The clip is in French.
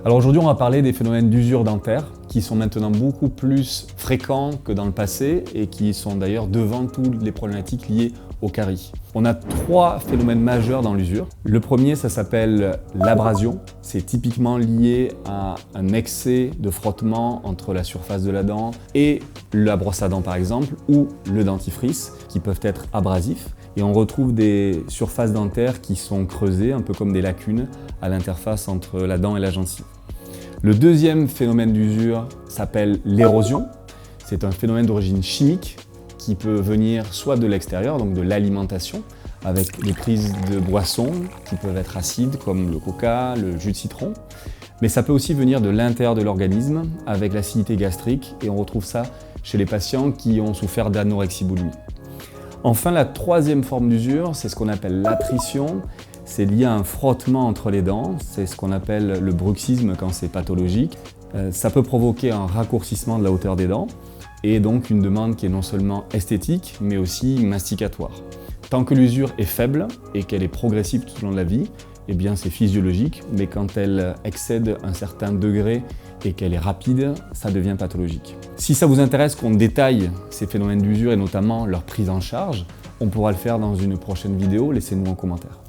Alors aujourd'hui, on va parler des phénomènes d'usure dentaire qui sont maintenant beaucoup plus fréquents que dans le passé et qui sont d'ailleurs devant toutes les problématiques liées au carie. On a 3 phénomènes majeurs dans l'usure. Le premier, ça s'appelle l'abrasion. C'est typiquement lié à un excès de frottement entre la surface de la dent et la brosse à dents par exemple, ou le dentifrice, qui peuvent être abrasifs. Et on retrouve des surfaces dentaires qui sont creusées, un peu comme des lacunes, à l'interface entre la dent et la gencive. Le deuxième phénomène d'usure s'appelle l'érosion. C'est un phénomène d'origine chimique qui peut venir soit de l'extérieur, donc de l'alimentation, avec les prises de boissons qui peuvent être acides comme le coca, le jus de citron. Mais ça peut aussi venir de l'intérieur de l'organisme avec l'acidité gastrique et on retrouve ça chez les patients qui ont souffert d'anorexie-boulimie. Enfin, la troisième forme d'usure, c'est ce qu'on appelle l'attrition. C'est lié à un frottement entre les dents, c'est ce qu'on appelle le bruxisme quand c'est pathologique. Ça peut provoquer un raccourcissement de la hauteur des dents et donc une demande qui est non seulement esthétique mais aussi masticatoire. Tant que l'usure est faible et qu'elle est progressive tout au long de la vie, eh bien c'est physiologique, mais quand elle excède un certain degré et qu'elle est rapide, ça devient pathologique. Si ça vous intéresse qu'on détaille ces phénomènes d'usure et notamment leur prise en charge, on pourra le faire dans une prochaine vidéo, laissez-nous un commentaire.